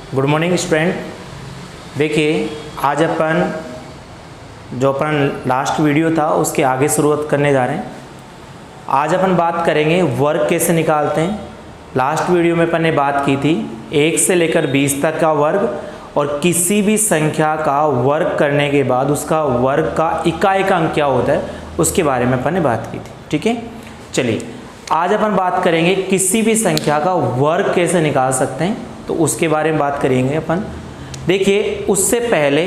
Good morning student. देखिए आज अपन जो लास्ट वीडियो था उसके आगे शुरुआत करने जा रहे हैं। आज अपन बात करेंगे वर्ग कैसे निकालते हैं। लास्ट वीडियो में अपन ने बात की थी 1 से लेकर 20 तक का वर्ग और किसी भी संख्या का वर्ग करने के बाद उसका वर्ग का इकाई का अंक क्या होता है उसके बारे में अपन ने बात की थी। ठीक है, चलिए आज अपन बात करेंगे किसी भी संख्या का वर्ग कैसे निकाल सकते हैं, तो उसके बारे में बात करेंगे अपन। देखिए उससे पहले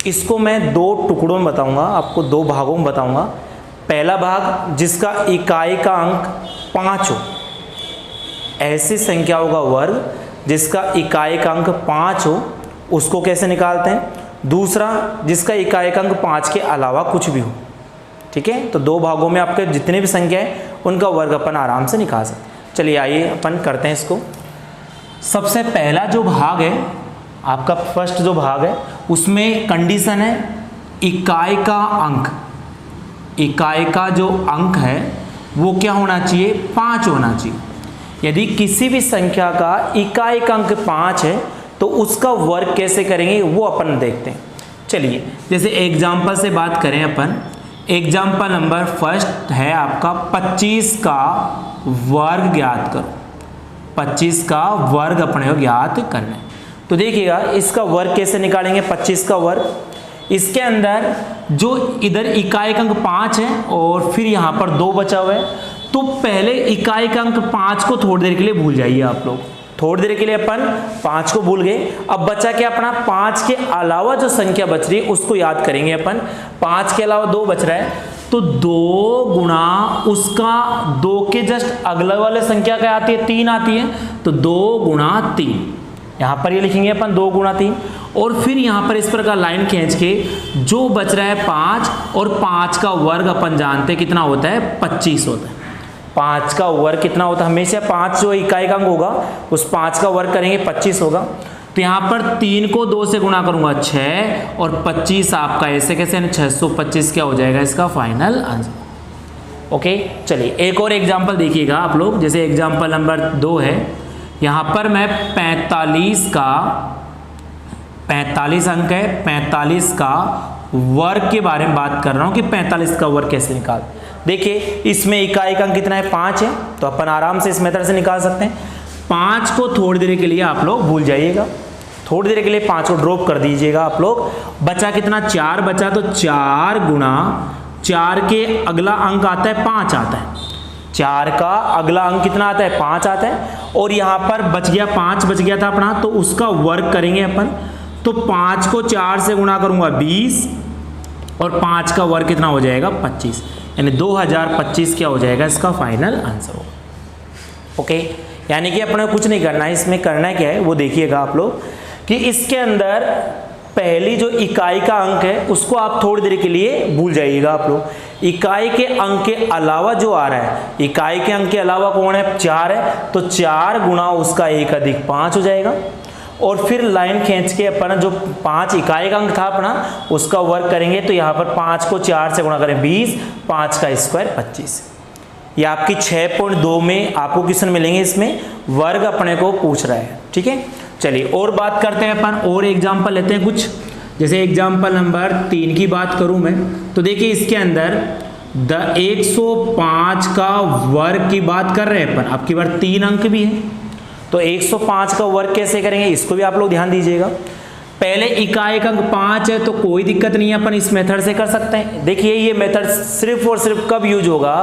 इसको मैं दो टुकड़ों में बताऊंगा, आपको दो भागों में बताऊंगा। पहला भाग जिसका इकाई का अंक 5 हो, ऐसी संख्याओं का वर्ग जिसका इकाई का अंक 5 हो उसको कैसे निकालते हैं। दूसरा जिसका इकाई का अंक 5 के अलावा कुछ भी हो। ठीक है, तो दो भागों में आपके जितने भी संख्या है उनका वर्ग अपन आराम से निकाल सकते हैं। चलिए आइए अपन करते हैं इसको। सबसे पहला जो भाग है आपका, फर्स्ट जो भाग है उसमें कंडीशन है इकाई का अंक। इकाई का जो अंक है वो क्या होना चाहिए, 5 होना चाहिए। यदि किसी भी संख्या का इकाई का अंक 5 है तो उसका वर्ग कैसे करेंगे वो अपन देखते हैं। चलिए जैसे एग्जाम्पल से बात करें अपन। एग्जाम्पल नंबर फर्स्ट है आपका 25 का वर्ग ज्ञात करो। 25 का वर्ग अपने को ज्ञात करना है। तो देखिएगा इसका वर्ग कैसे निकालेंगे। 25 का वर्ग, इसके अंदर जो इधर इकाई का अंक 5 है और फिर यहाँ पर 2 बचा हुआ है, तो पहले इकाई का अंक 5 को थोड़ी देर के लिए भूल जाइए आप लोग। थोड़ी देर के लिए अपन 5 को भूल गए। अब बचा क्या अपना, 5 के अलावा जो संख्या बच रही है उसको याद करेंगे अपन। 5 के अलावा 2 बच रहा है तो 2 गुणा उसका 2 के जस्ट अगले वाले संख्या क्या आती है, 3 आती है। तो 2 गुणा 3, यहां पर ये लिखेंगे अपन 2 गुणा 3। और फिर यहां पर इस प्रकार लाइन खींच के जो बच रहा है 5 और 5 का वर्ग अपन जानते हैं कितना होता है, 25 होता है। 5 का वर्ग कितना होता है, हमेशा 5 जो इकाई का अंक होगा उस 5 का वर्ग करेंगे 25 होगा। तो यहाँ पर 3 को 2 से गुणा करूंगा 6 और 25 आपका ऐसे कैसे 625 क्या हो जाएगा इसका फाइनल आंसर। ओके, चलिए एक और एग्जांपल देखिएगा आप लोग। जैसे एग्जांपल नंबर 2 है, यहाँ पर मैं 45 अंक है, 45 का वर्ग के बारे में बात कर रहा हूँ कि 45 का वर्ग कैसे निकाल। देखिए इसमें इकाई का अंक कितना है, 5 है, तो अपन आराम से इस मेथड से निकाल सकते हैं। 5 को थोड़ी देर के लिए आप लोग भूल जाइएगा, थोड़ी देर के लिए 5 को ड्रॉप कर दीजिएगा आप लोग। बचा कितना, 4 बचा, तो 4 गुणा 4 के अगला अंक आता है 5 आता है। 4 का अगला अंक कितना आता है, 5 आता है। और यहाँ पर बच गया 5 बच गया था अपना, तो उसका वर्ग करेंगे अपन। तो 5 को 4 से गुणा करूंगा 20 और 5 का वर्ग कितना हो जाएगा, 25, यानी 2025 क्या हो जाएगा इसका फाइनल आंसर होगा। ओके, यानी कि अपने कुछ नहीं करना है, इसमें करना क्या है वो देखिएगा आप लोग कि इसके अंदर पहली जो इकाई का अंक है उसको आप थोड़ी देर के लिए भूल जाइएगा आप लोग। इकाई के अंक के अलावा जो आ रहा है, इकाई के अंक के अलावा कौन है, 4 है, तो 4 गुणा उसका 1 अधिक 5 हो जाएगा। और फिर लाइन खींच के अपन जो 5 इकाई का अंक था अपना उसका वर्ग करेंगे। तो यहाँ पर 5 को 4 से गुणा करें 20, 5 का स्क्वायर 25। ये आपकी 6.2 में आपको क्वेश्चन मिलेंगे, इसमें वर्ग अपने को पूछ रहा है। ठीक है, चलिए और बात करते हैं अपन, और एग्जाम्पल लेते हैं कुछ। जैसे एग्जाम्पल नंबर 3 की बात करूं मैं, तो देखिए इसके अंदर 105 का वर्ग की बात कर रहे हैं अपन। अब की बार 3 अंक भी है, तो 105 का वर्ग कैसे करेंगे इसको भी आप लोग ध्यान दीजिएगा। पहले इकाई का अंक 5 है तो कोई दिक्कत नहीं है, अपन इस मेथड से कर सकते हैं। देखिए ये मेथड सिर्फ और सिर्फ कब यूज होगा,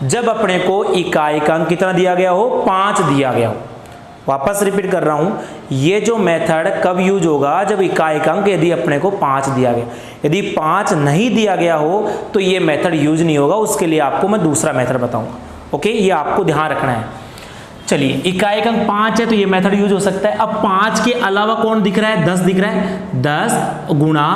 जब अपने को इकाई का अंक कितना दिया गया हो, 5 दिया गया हो। वापस रिपीट कर रहा हूं, ये जो मेथड कब यूज होगा, जब इकाई का अंक यदि अपने को 5 दिया गया। यदि 5 नहीं दिया गया हो तो ये मेथड यूज नहीं होगा, उसके लिए आपको मैं दूसरा मेथड बताऊंगा। ओके, ये आपको ध्यान रखना है। चलिए इकाई का अंक 5 है तो ये मेथड यूज हो सकता है। अब 5 के अलावा कौन दिख रहा है, 10 दिख रहा है। 10 गुणा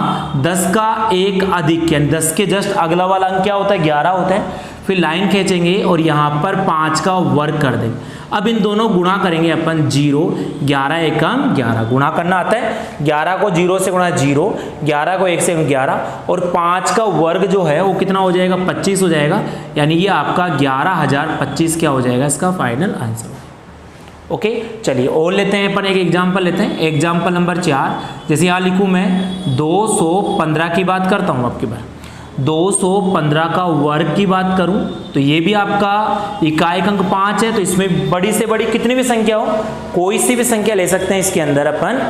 10 का 1 अधिक, यानी 10 के जस्ट अगला वाला अंक क्या होता है, 11 होता है। फिर लाइन खींचेंगे और यहाँ पर 5 का वर्ग कर देंगे। अब इन दोनों गुणा करेंगे अपन 0, 11 एकम 11, गुणा करना आता है। 11 को 0 से गुणा 0, 11 को 1 से 11, और 5 का वर्ग जो है वो कितना हो जाएगा, 25 हो जाएगा। यानी ये आपका 11,025 क्या हो जाएगा इसका फाइनल आंसर। ओके, चलिए और लेते हैं अपन एक एग्जाम्पल लेते हैं। एग्जाम्पल नंबर 4, जैसे यहाँ लिखूँ मैं 215 की बात करता हूँ। आपकी बार 215 का वर्ग की बात करूं तो ये भी आपका इकाई अंक 5 है, तो इसमें बड़ी से बड़ी कितनी भी संख्या हो, कोई सी भी संख्या ले सकते हैं इसके अंदर अपन।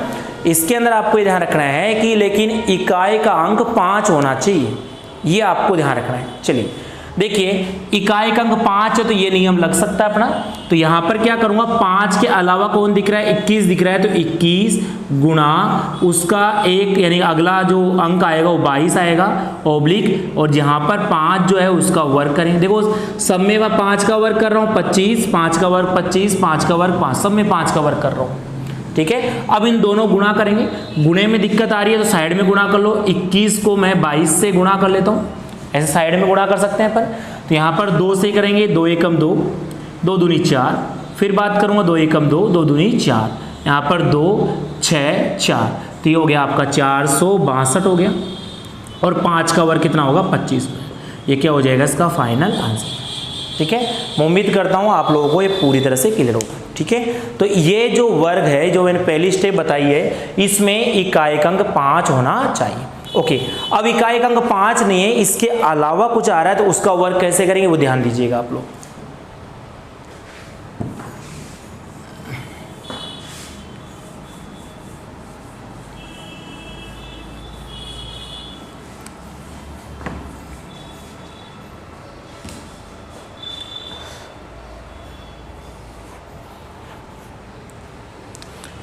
इसके अंदर आपको ये ध्यान रखना है कि लेकिन इकाई का अंक 5 होना चाहिए, ये आपको ध्यान रखना है। चलिए देखिए, इकाई का अंक 5 है तो ये नियम लग सकता है अपना। तो यहां पर क्या करूंगा, 5 के अलावा कौन दिख रहा है, 21 दिख रहा है, तो 21 गुणा उसका एक यानी अगला जो अंक आएगा वो 22 आएगा ऑब्लिक, और जहां पर 5 जो है उसका वर्ग करेंगे। देखो सब में मैं 5 का वर्ग कर रहा हूं 25, 5 का वर्ग 25, 5 का वर्ग 5, सब में 5 का वर्ग कर रहा हूं। ठीक है, अब इन दोनों गुणा करेंगे। गुणे में दिक्कत आ रही है तो साइड में गुणा कर लो। 21 को मैं 22 से गुणा कर लेता हूँ, ऐसे साइड में गुणा कर सकते हैं अपन। तो यहाँ पर 2 से करेंगे, 2 एकम 2, 2 दूनी 4, फिर बात करूँगा 2 एकम 2, 2 दूनी 4, यहाँ पर 2 6 4, तो ये हो गया आपका 462 हो गया, और 5 का वर्ग कितना होगा 25। ये क्या हो जाएगा इसका फाइनल आंसर। ठीक है, मैं उम्मीद करता हूँ आप लोगों को ये पूरी तरह से क्लियर होगा। ठीक है, तो ये जो वर्ग है जो मैंने पहली स्टेप बताई है, इसमें इकाई अंक 5 होना चाहिए। ओके, अब इकाई अंक 5 नहीं है, इसके अलावा कुछ आ रहा है तो उसका वर्ग कैसे करेंगे वो ध्यान दीजिएगा आप लोग।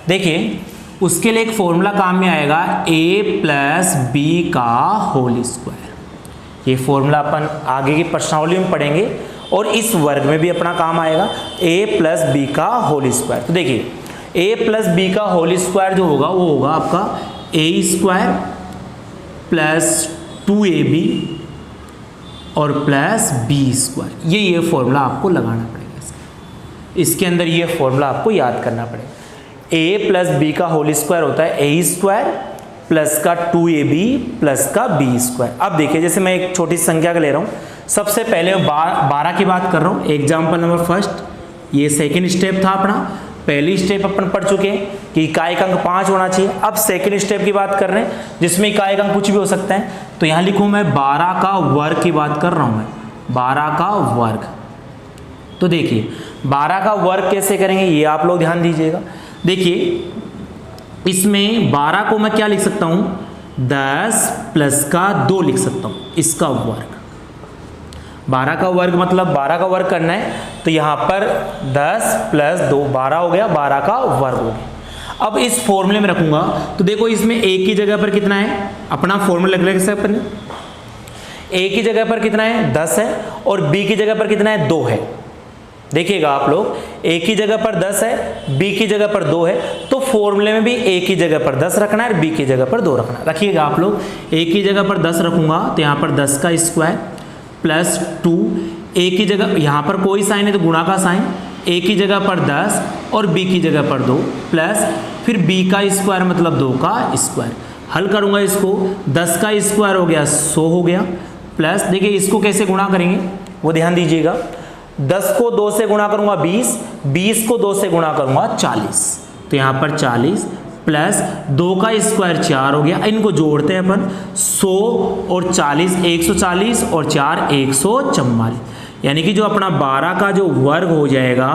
देखिए उसके लिए एक फॉर्मूला काम में आएगा, a प्लस बी का होल स्क्वायर। ये फॉर्मूला अपन आगे की प्रश्नावली में पढ़ेंगे और इस वर्ग में भी अपना काम आएगा, a प्लस बी का होल स्क्वायर। तो देखिए a प्लस बी का होल स्क्वायर जो होगा वो होगा आपका a स्क्वायर प्लस 2ab और प्लस b स्क्वायर। ये फॉर्मूला आपको लगाना पड़ेगा। इसके अंदर ये फॉर्मूला आपको याद करना पड़ेगा। a प्लस बी का होल स्क्वायर होता है a स्क्वायर प्लस का 2ab प्लस का b स्क्वायर। अब देखिए जैसे मैं एक छोटी संख्या का ले रहा हूँ, सबसे पहले 12 की बात कर रहा हूँ। एग्जाम्पल नंबर फर्स्ट, ये सेकेंड स्टेप था अपना। पहली स्टेप अपन पढ़ चुके हैं कि इकाई का अंक 5 होना चाहिए। अब सेकेंड स्टेप की बात कर रहे हैं जिसमें इकाई का अंक कुछ भी हो सकता है। तो यहाँ लिखूँ मैं 12 का वर्ग की बात कर रहा हूँ, मैं 12 का वर्ग। तो देखिए 12 का वर्ग कैसे करेंगे ये आप लोग ध्यान दीजिएगा। देखिए इसमें 12 को मैं क्या लिख सकता हूं, 10 प्लस का 2 लिख सकता हूं, इसका वर्ग। 12 का वर्ग मतलब 12 का वर्ग करना है, तो यहां पर 10 प्लस 2 12 हो गया, 12 का वर्ग हो गया। अब इस फॉर्मूले में रखूंगा तो देखो इसमें a की जगह पर कितना है, अपना फॉर्मूला लग रहा है अपन। a की जगह पर कितना है 10 है और b की जगह पर कितना है 2 है। देखिएगा आप लोग, a की जगह पर 10 है, b की जगह पर 2 है, तो फॉर्मूले में भी a की जगह पर 10 रखना है और b की जगह पर 2 रखना है। रखिएगा आप लोग, a की जगह पर 10 रखूंगा तो यहाँ पर 10 का स्क्वायर प्लस 2, a की जगह यहाँ पर कोई साइन है तो गुणा का साइन, a की जगह पर 10 और b की जगह पर 2 प्लस फिर b का स्क्वायर मतलब 2 का स्क्वायर। हल करूंगा इसको, 10 का स्क्वायर हो गया 100 हो गया, प्लस देखिए इसको कैसे गुणा करेंगे वो ध्यान दीजिएगा। 10 को 2 से गुणा करूंगा 20, 20 को 2 से गुणा करूंगा 40, तो यहाँ पर 40 प्लस 2 का स्क्वायर 4 हो गया। इनको जोड़ते हैं अपन, 100 और 40 140 और 4 144, यानी कि जो अपना 12 का जो वर्ग हो जाएगा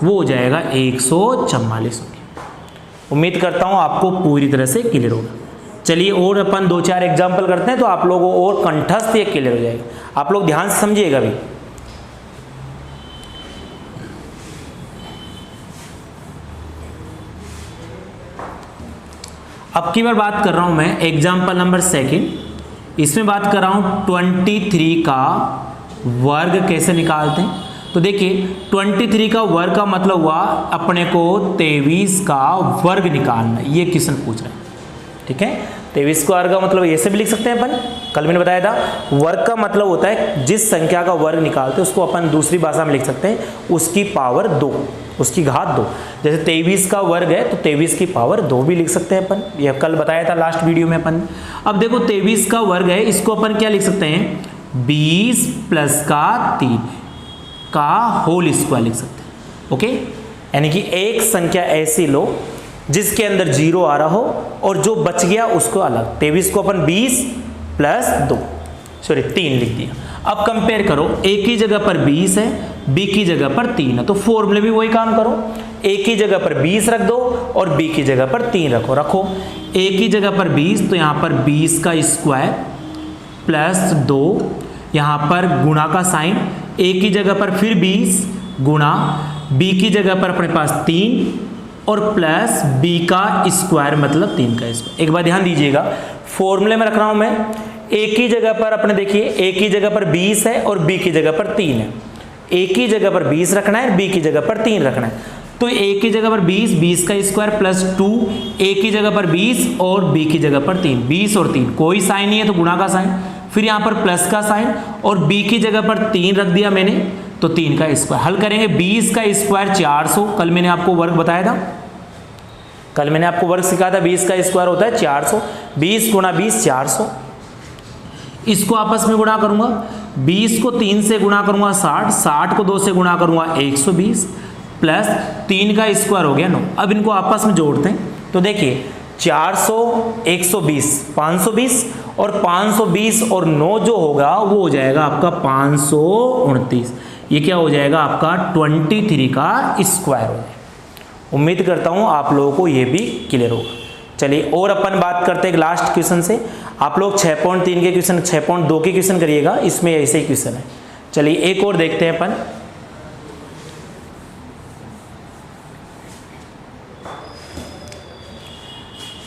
वो हो जाएगा 144। उम्मीद करता हूँ आपको पूरी तरह से क्लियर होगा। चलिए और अपन 2-4 एग्जाम्पल करते हैं तो आप लोगों को और कंठस्थ ये क्लियर हो जाएगा। आप लोग ध्यान से समझिएगा भी। अब की बार बात कर रहा हूं मैं एग्जाम्पल नंबर सेकंड। इसमें बात कर रहा हूं 23 का वर्ग कैसे निकालते हैं। तो देखिए 23 का वर्ग का मतलब हुआ अपने को 23 का वर्ग निकालना, ये क्वेश्चन पूछ रहा है। ठीक है, 23 का वर्ग का मतलब ऐसे भी लिख सकते हैं अपन, कल मैंने बताया था वर्ग का मतलब होता है जिस संख्या का वर्ग निकालते हैं उसको अपन दूसरी भाषा में लिख सकते हैं उसकी पावर 2, उसकी घात 2। जैसे 23 का वर्ग है तो 23 की पावर 2 भी लिख सकते हैं अपन, यह कल बताया था लास्ट वीडियो में अपन। अब देखो 23 का वर्ग है, इसको अपन क्या लिख सकते हैं 20 प्लस का 3 का होल स्क्वायर लिख सकते हैं। ओके, यानी कि एक संख्या ऐसी लो जिसके अंदर 0 आ रहा हो और जो बच गया उसको अलग। 23 को अपन 20 प्लस 2 सॉरी 3 लिख दिया। अब कंपेयर करो, ए की जगह पर 20 है, बी की जगह पर 3 है, तो फॉर्मूले भी वही काम करो। ए की जगह पर 20 रख दो और बी की जगह पर 3 रखो। ए की जगह पर 20 तो यहाँ पर 20 का स्क्वायर प्लस 2, यहाँ पर गुणा का साइन, ए की जगह पर फिर 20 गुणा, बी की जगह पर अपने पास 3 और प्लस बी का स्क्वायर मतलब 3 का स्क्वायर। एक बार ध्यान दीजिएगा, फॉर्मूले में रख रहा हूं मैं, ए की जगह पर अपने देखिए ए की जगह पर 20 है और बी की जगह पर 3 है। ए की जगह पर 20 रखना है, बी की जगह पर 3 रखना है। तो ए की जगह पर 20 का स्क्वायर प्लस 2, ए की जगह पर 20 और बी की जगह पर 3, 20 और 3 कोई साइन नहीं है तो गुणा का साइन, फिर यहाँ पर प्लस का साइन और बी की जगह पर 3 रख दिया मैंने तो 3 का स्क्वायर। हल करेंगे, 20 का स्क्वायर 400, कल मैंने आपको वर्ग बताया था, कल मैंने आपको वर्ग सिखाया था, 20 का स्क्वायर होता है 400, 20 गुणा 20 400। इसको आपस में गुणा करूंगा, 20 को 3 से गुणा करूंगा 60, 60 को 2 से गुणा करूंगा 120 प्लस 3 का स्क्वायर हो गया 9। अब इनको आपस में जोड़ते हैं तो देखिए 400 120 520 और 520 और 9 जो होगा वो हो जाएगा आपका 529। ये क्या हो जाएगा आपका 23 का स्क्वायर हो जाएगा। उम्मीद करता हूं आप लोगों को ये भी क्लियर होगा। चलिए और अपन बात करते हैं लास्ट क्वेश्चन से। आप लोग 6.3 के क्वेश्चन 6.2 के क्वेश्चन करिएगा, इसमें ऐसे ही क्वेश्चन है। चलिए एक और देखते हैं अपन।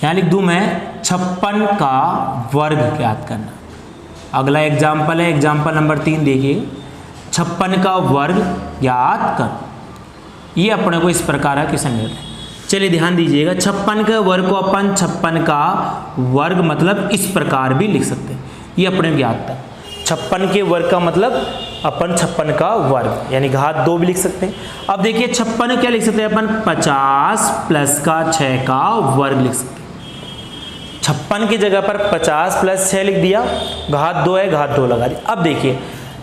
यहां लिख दूं मैं 56 का वर्ग ज्ञात करना। अगला एग्जाम्पल है, एग्जाम्पल नंबर 3 देखिए, 56 का वर्ग ज्ञात कर। ये अपने को इस प्रकार का क्वेश्चन मिल रहा है। चलिए ध्यान दीजिएगा, 56 के वर्ग को अपन 56 का वर्ग मतलब इस प्रकार भी लिख सकते हैं। ये अपने ज्ञात था 56 के वर्ग का मतलब अपन 56 का वर्ग यानी घात 2 भी लिख सकते हैं। अब देखिए 56 क्या लिख सकते हैं अपन, 50 प्लस का 6 का वर्ग लिख सकते हैं। 56 की जगह पर 50 प्लस 6 लिख दिया, घात 2 है, घात 2 लगा दिया। अब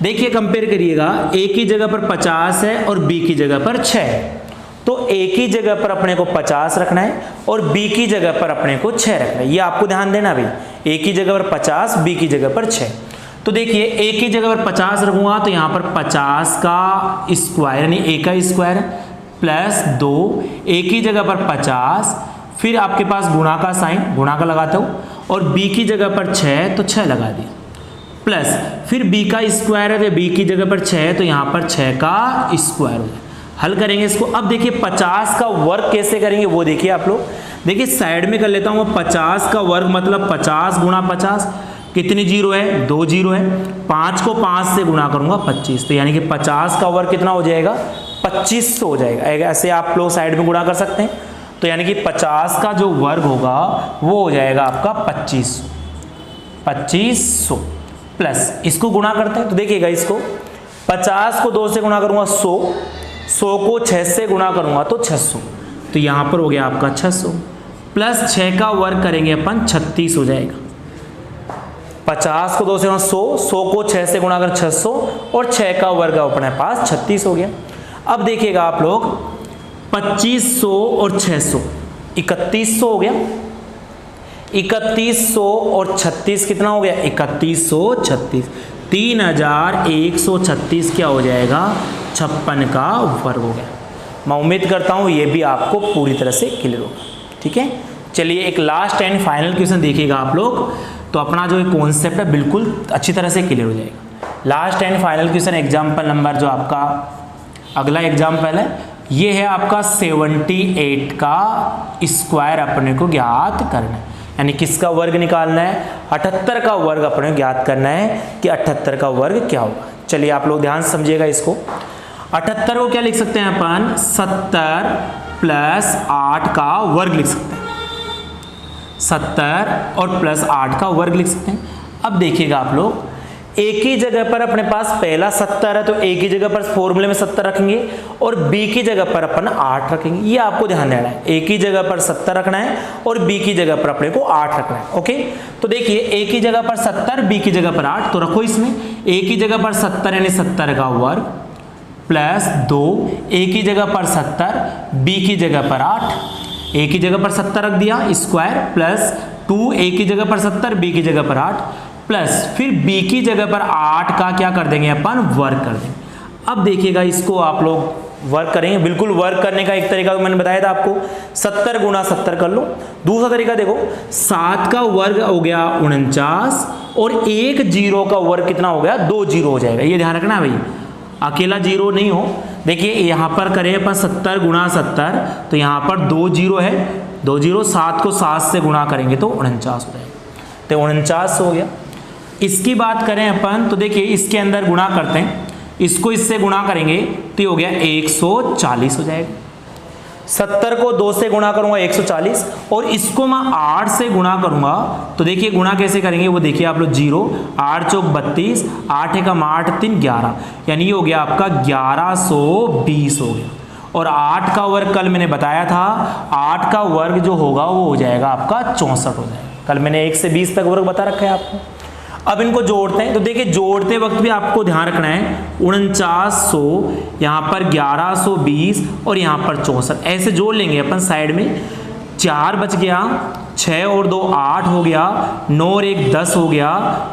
देखिए कंपेयर करिएगा, ए की जगह पर 50 है और बी की जगह पर 6 है, तो ए की जगह पर अपने को 50 रखना है और बी की जगह पर अपने को 6 रखना है। ये आपको ध्यान देना भाई, ए की जगह पर 50, बी की जगह पर 6। तो देखिए ए की जगह पर 50 रखूंगा तो यहाँ पर 50 का स्क्वायर यानी ए का स्क्वायर प्लस 2, ए की जगह पर 50, फिर आपके पास गुणा का साइन, गुणा का लगाता हूँ, और बी की जगह पर 6 तो 6 लगा दिया, प्लस फिर b का स्क्वायर है तो b की जगह पर 6 है तो यहाँ पर 6 का स्क्वायर हो जाए। हल करेंगे इसको। अब देखिए 50 का वर्ग कैसे करेंगे वो देखिए आप लोग। देखिए साइड में कर लेता हूँ, 50 का वर्ग मतलब 50 गुणा 50, कितनी जीरो है, 2 जीरो है, 5 को 5 से गुणा करूंगा 25, तो यानी कि 50 का वर्ग कितना हो जाएगा, 2500 हो जाएगा। ऐसे आप लोग साइड में गुणा कर सकते हैं, तो यानी कि 50 का जो वर्ग होगा वो हो जाएगा आपका 2500 प्लस इसको गुणा करते हैं तो देखिएगा, इसको 50 को 2 से गुणा करूंगा 100, 100 को 6 से गुणा करूंगा तो 600, तो यहां पर हो गया आपका 600 प्लस 6 का वर्ग करेंगे अपन 36 हो जाएगा। 50 को 2 से 100, 100 को 6 से गुणा कर 600 और 6 का वर्ग अपने पास 36 हो गया। अब देखिएगा आप लोग 2500 और 600 3100 हो गया, 3100 और 36 कितना हो गया, 3136, 3136 क्या हो जाएगा, 56 का वर्ग हो गया। मैं उम्मीद करता हूं ये भी आपको पूरी तरह से क्लियर होगा। ठीक है, चलिए एक लास्ट एंड फाइनल क्वेश्चन देखिएगा आप लोग, तो अपना जो कॉन्सेप्ट है बिल्कुल अच्छी तरह से क्लियर हो जाएगा। Last and final question example number जो आपका अगला एग्जाम्पल है, ये है आपका 78 का स्क्वायर अपने को ज्ञात करना है, यानी किसका वर्ग निकालना है, 78 का वर्ग अपने को ज्ञात करना है कि 78 का वर्ग क्या होगा। चलिए आप लोग ध्यान से समझिएगा इसको। 78 को क्या लिख सकते हैं अपन, 70 प्लस 8 का वर्ग लिख सकते हैं, 70 और प्लस 8 का वर्ग लिख सकते हैं। अब देखिएगा आप लोग, एक ही जगह पर अपने पास पहला 70 है तो एक ही जगह पर फॉर्मूले में 70 रखेंगे और बी की जगह पर अपन 8 रखेंगे। ये आपको ध्यान देना है, एक ही जगह पर 70 रखना है और बी की जगह पर अपने को 8 रखना है। ओके, तो देखिए एक ही जगह पर 70, बी की जगह पर 8, तो रखो इसमें एक ही जगह पर 70 यानी 70 का वर्ग प्लस 2, a की जगह पर 70, b की जगह पर 8, a की जगह पर 70 रख दिया स्क्वायर, प्लस 2, a की जगह पर 70, b की जगह पर 8, प्लस फिर b की जगह पर 8 का क्या कर देंगे अपन, वर्ग कर देंगे। अब देखिएगा इसको आप लोग वर्क करेंगे, बिल्कुल वर्क करने का एक तरीका मैंने बताया था आपको, 70 गुणा 70 कर लो। दूसरा तरीका देखो, 7 का वर्ग हो गया 49 और एक जीरो का वर्ग कितना हो गया, 2 जीरो हो जाएगा, ये ध्यान रखना भाई, अकेला जीरो नहीं हो। देखिए यहाँ पर करें अपन 70 गुणा 70, तो यहाँ पर 2 जीरो है, 2 जीरो, 7 को 7 से गुणा करेंगे तो 49 हो जाएगा, तो 49 हो गया। इसकी बात करें अपन तो देखिए इसके अंदर गुणा करते हैं, इसको इससे गुणा करेंगे तो ये हो गया 140 हो जाएगा। 70 को 2 से गुणा करूंगा 140 और इसको मैं 8 से गुणा करूंगा, तो देखिए गुणा कैसे करेंगे वो देखिए आप लोग, 0 8 चौक 32, 8 एकम 8 3 11, यानी ये हो गया आपका 1120 हो गया। और 8 का वर्ग कल मैंने बताया था, 8 का वर्ग जो होगा वो हो जाएगा आपका 64 हो जाएगा, कल मैंने 1 से 20 तक वर्ग बता रखा है आपको। अब इनको जोड़ते हैं, तो देखिए जोड़ते वक्त भी आपको ध्यान रखना है, 4900 यहाँ पर 1120 और यहाँ पर 64, ऐसे जोड़ लेंगे अपन साइड में। 4 बच गया, 6 और 2 8 हो गया, 9 और 1 10 हो गया,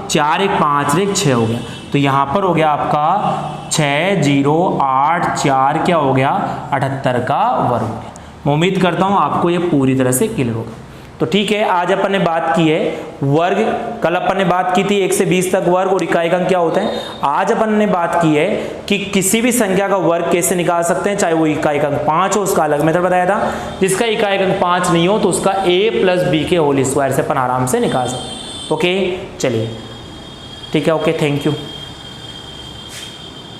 4 1 5 1 6 हो गया, तो यहाँ पर हो गया आपका 6084 क्या हो गया, 78 का वर्ग हो गया। मैं उम्मीद करता हूँ आपको ये पूरी तरह से क्लियर होगा। तो ठीक है, आज अपन ने बात की है वर्ग, कल अपन ने बात की थी 1 से 20 तक वर्ग और इकाई अंक क्या होते हैं। आज अपन ने बात की है कि किसी भी संख्या का वर्ग कैसे निकाल सकते हैं, चाहे वो इकाई अंक 5 हो, उसका अलग मेथड बताया था, जिसका इकाई अंक 5 नहीं हो तो उसका a + b के होल स्क्वायर से अपन आराम से निकाल सकते हैं। ओके चलिए ठीक है, ओके थैंक यू।